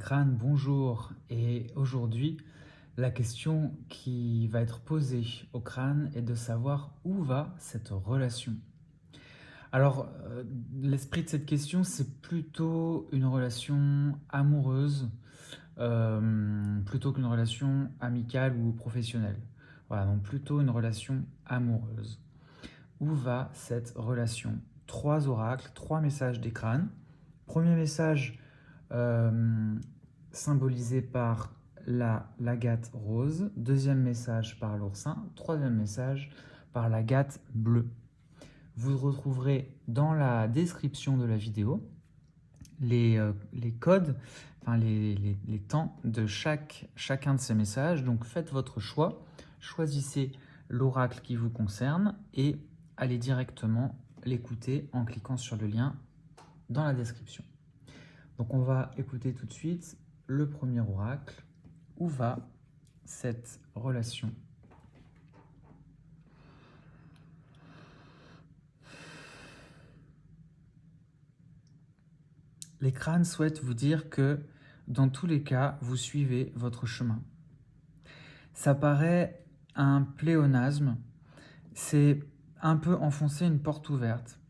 crânes, bonjour. Et aujourd'hui, la question qui va être posée au crâne est de savoir où va cette relation. Alors, l'esprit de cette question, c'est plutôt une relation amoureuse, plutôt qu'une relation amicale ou professionnelle. Voilà, donc plutôt une relation amoureuse. Où va cette relation? Trois oracles, trois messages des crânes. Premier message, symbolisé par l'agate rose, deuxième message par l'oursin, troisième message par l'agate bleue. Vous retrouverez dans la description de la vidéo les codes, enfin les temps de chacun de ces messages. Donc faites votre choix, choisissez l'oracle qui vous concerne et allez directement l'écouter en cliquant sur le lien dans la description. Donc on va écouter tout de suite le premier oracle. Où va cette relation? Les crânes souhaitent vous dire que dans tous les cas, vous suivez votre chemin. Ça paraît un pléonasme, c'est un peu enfoncer une porte ouverte.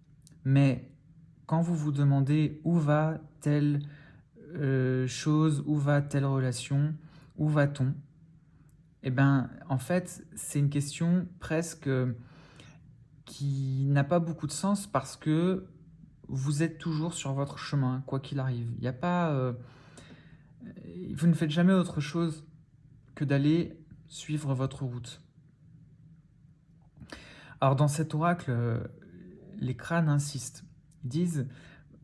Mais quand vous vous demandez où va telle chose, où va telle relation, où va-t-on? Eh bien, en fait, c'est une question presque qui n'a pas beaucoup de sens parce que vous êtes toujours sur votre chemin, quoi qu'il arrive. Il n'y a pas, vous ne faites jamais autre chose que d'aller suivre votre route. Alors dans cet oracle, les crânes insistent. Ils disent,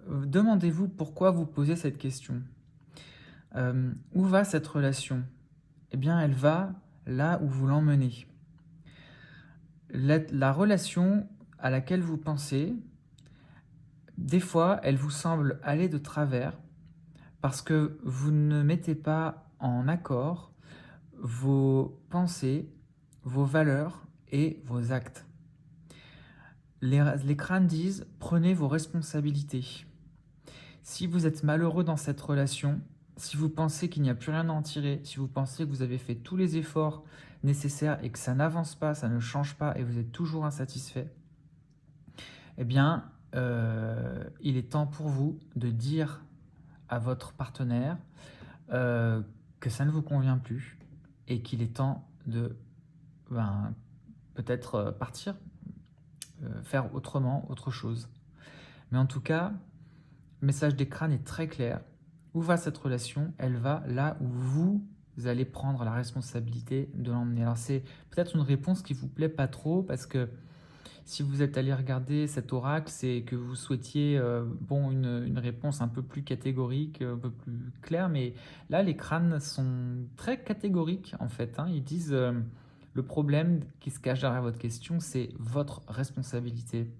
demandez-vous pourquoi vous posez cette question. Où va cette relation? Eh bien, elle va là où vous l'emmenez. La relation à laquelle vous pensez, des fois, elle vous semble aller de travers parce que vous ne mettez pas en accord vos pensées, vos valeurs et vos actes. Les crânes disent, prenez vos responsabilités. Si vous êtes malheureux dans cette relation, si vous pensez qu'il n'y a plus rien à en tirer, si vous pensez que vous avez fait tous les efforts nécessaires et que ça n'avance pas, ça ne change pas et vous êtes toujours insatisfait, eh bien, il est temps pour vous de dire à votre partenaire que ça ne vous convient plus et qu'il est temps de peut-être partir, faire autrement, autre chose. Mais en tout cas, le message des crânes est très clair. Où va cette relation? Elle va là où vous allez prendre la responsabilité de l'emmener. Alors c'est peut-être une réponse qui vous plaît pas trop parce que si vous êtes allé regarder cet oracle, c'est que vous souhaitiez une réponse un peu plus catégorique, un peu plus claire. Mais là, les crânes sont très catégoriques en fait. Ils disent le problème qui se cache derrière votre question, c'est votre responsabilité.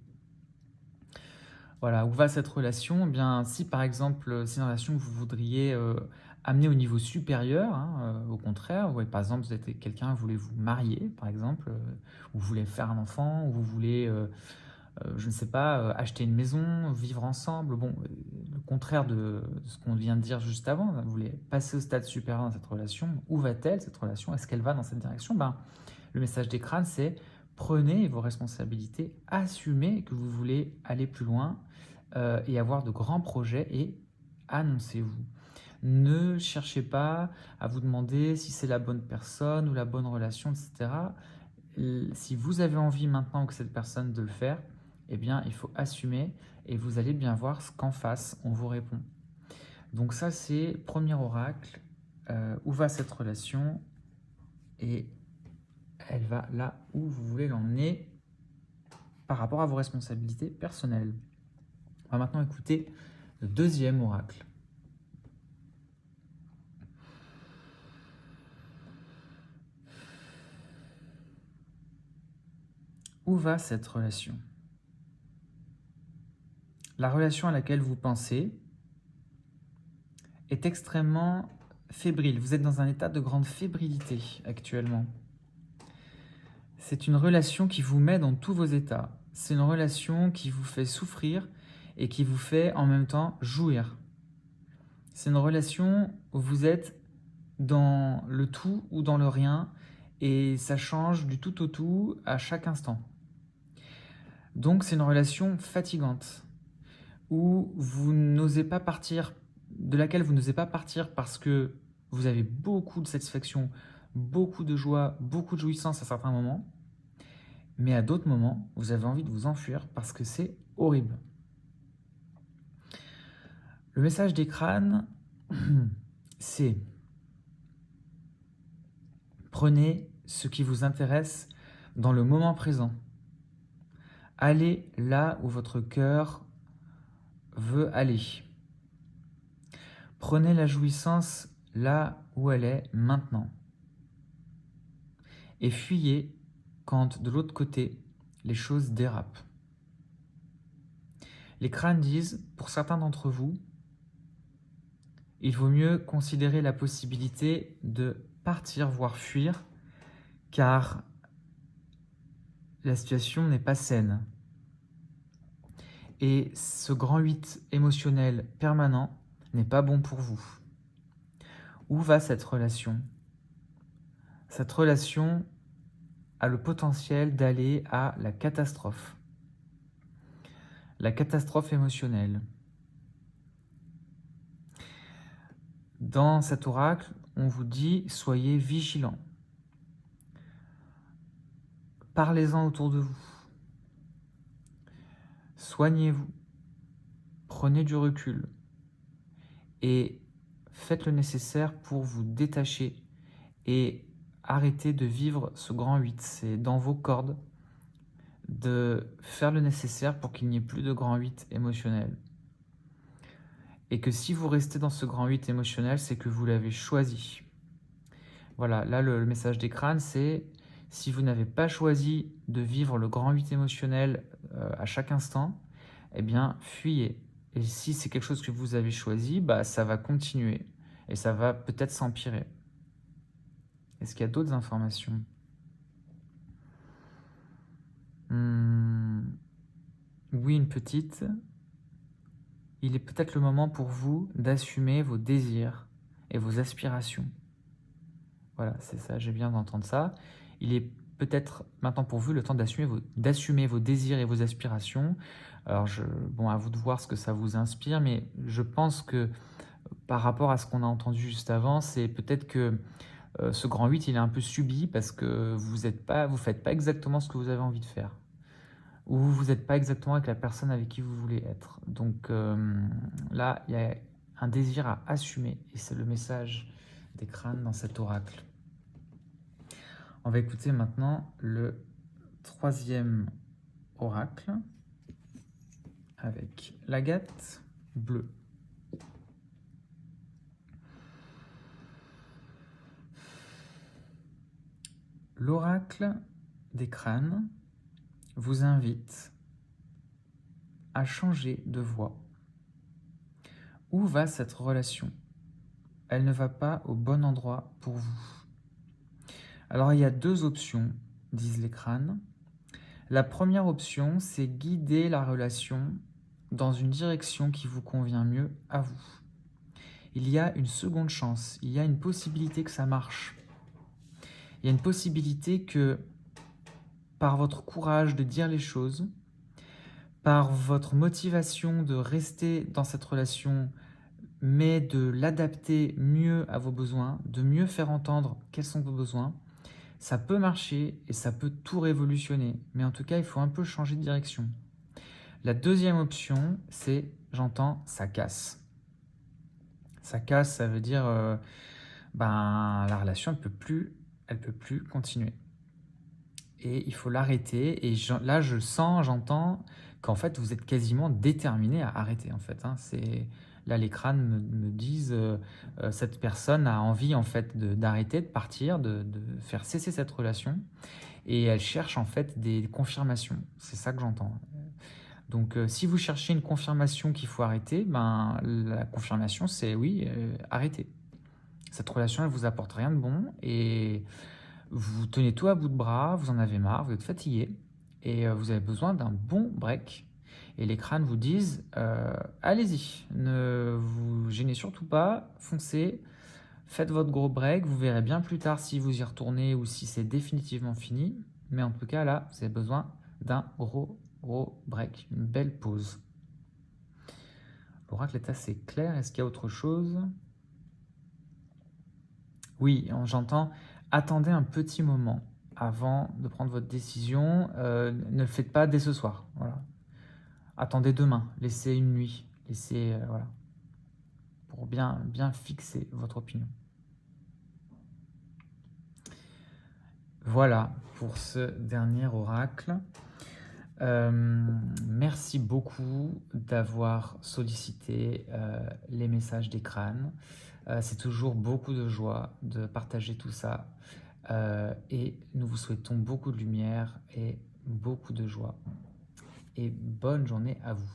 Voilà, où va cette relation? Eh bien, si par exemple, c'est une relation que vous voudriez amener au niveau supérieur, au contraire, par exemple, vous êtes quelqu'un, vous voulez vous marier, par exemple, ou vous voulez faire un enfant, ou vous voulez, je ne sais pas, acheter une maison, vivre ensemble, bon, le contraire de ce qu'on vient de dire juste avant, vous voulez passer au stade supérieur dans cette relation, où va-t-elle cette relation? Est-ce qu'elle va dans cette direction? Le message des crânes, c'est prenez vos responsabilités, assumez que vous voulez aller plus loin et avoir de grands projets et annoncez-vous. Ne cherchez pas à vous demander si c'est la bonne personne ou la bonne relation, etc. Si vous avez envie maintenant que cette personne de le faire, eh bien, il faut assumer et vous allez bien voir ce qu'en face on vous répond. Donc ça, c'est premier oracle. Où va cette relation? Et elle va là où vous voulez l'emmener par rapport à vos responsabilités personnelles. On va maintenant écouter le deuxième oracle. Où va cette relation? La relation à laquelle vous pensez est extrêmement fébrile. Vous êtes dans un état de grande fébrilité actuellement. C'est une relation qui vous met dans tous vos états. C'est une relation qui vous fait souffrir et qui vous fait en même temps jouir. C'est une relation où vous êtes dans le tout ou dans le rien, et ça change du tout au tout à chaque instant. Donc c'est une relation fatigante, où vous n'osez pas partir, de laquelle vous n'osez pas partir parce que vous avez beaucoup de satisfaction, beaucoup de joie, beaucoup de jouissance à certains moments, mais à d'autres moments, vous avez envie de vous enfuir parce que c'est horrible. Le message des crânes, c'est prenez ce qui vous intéresse dans le moment présent. Allez là où votre cœur veut aller. Prenez la jouissance là où elle est maintenant. Et fuyez quand de l'autre côté, les choses dérapent. Les crânes disent, pour certains d'entre vous, il vaut mieux considérer la possibilité de partir, voire fuir, car la situation n'est pas saine. Et ce grand 8 émotionnel permanent n'est pas bon pour vous. Où va cette relation? Cette relation a le potentiel d'aller à la catastrophe. La catastrophe émotionnelle. Dans cet oracle, on vous dit « Soyez vigilants ». Parlez-en autour de vous. Soignez-vous. Prenez du recul. Et faites le nécessaire pour vous détacher et arrêter de vivre ce grand 8. C'est dans vos cordes de faire le nécessaire pour qu'il n'y ait plus de grand 8 émotionnel. Et que si vous restez dans ce grand 8 émotionnel, c'est que vous l'avez choisi. Voilà, là le message des crânes, c'est si vous n'avez pas choisi de vivre le grand 8 émotionnel à chaque instant, eh bien fuyez. Et si c'est quelque chose que vous avez choisi, bah, ça va continuer et ça va peut-être s'empirer. Est-ce qu'il y a d'autres informations? Oui, une petite. Il est peut-être le moment pour vous d'assumer vos désirs et vos aspirations. Voilà, c'est ça, j'ai bien d'entendre ça. Il est peut-être maintenant pour vous le temps d'assumer vos désirs et vos aspirations. Alors, bon, à vous de voir ce que ça vous inspire, mais je pense que par rapport à ce qu'on a entendu juste avant, c'est peut-être que ce grand 8, il est un peu subi parce que vous faites pas exactement ce que vous avez envie de faire. Ou vous n'êtes pas exactement avec la personne avec qui vous voulez être. Donc là, il y a un désir à assumer, et c'est le message des crânes dans cet oracle. On va écouter maintenant le troisième oracle avec l'agate bleue. L'oracle des crânes vous invite à changer de voie. Où va cette relation? Elle ne va pas au bon endroit pour vous. Alors il y a deux options, disent les crânes. La première option, c'est guider la relation dans une direction qui vous convient mieux à vous. Il y a une seconde chance, il y a une possibilité que ça marche. Il y a une possibilité que par votre courage de dire les choses, par votre motivation de rester dans cette relation, mais de l'adapter mieux à vos besoins, de mieux faire entendre quels sont vos besoins, ça peut marcher et ça peut tout révolutionner. Mais en tout cas, il faut un peu changer de direction. La deuxième option, c'est, j'entends, ça casse. Ça casse, ça veut dire, la relation, elle peut plus continuer. Et il faut l'arrêter. Et là, j'entends qu'en fait, vous êtes quasiment déterminé à arrêter. En fait, hein. Là, les crânes me disent cette personne a envie en fait d'arrêter, de partir, de faire cesser cette relation. Et elle cherche en fait des confirmations. C'est ça que j'entends. Donc, si vous cherchez une confirmation qu'il faut arrêter, la confirmation, c'est oui, arrêtez. Cette relation, elle vous apporte rien de bon et vous tenez tout à bout de bras, vous en avez marre, vous êtes fatigué et vous avez besoin d'un bon break. Et les crânes vous disent, allez-y, ne vous gênez surtout pas, foncez, faites votre gros break, vous verrez bien plus tard si vous y retournez ou si c'est définitivement fini. Mais en tout cas, là, vous avez besoin d'un gros break, une belle pause. L'oracle est assez clair. Est-ce qu'il y a autre chose? Oui, j'entends. Attendez un petit moment avant de prendre votre décision. Ne le faites pas dès ce soir. Voilà. Attendez demain. Laissez une nuit. Laissez, voilà, pour bien fixer votre opinion. Voilà pour ce dernier oracle. Merci beaucoup d'avoir sollicité les messages des crânes. C'est toujours beaucoup de joie de partager tout ça. Et nous vous souhaitons beaucoup de lumière et beaucoup de joie. Et bonne journée à vous.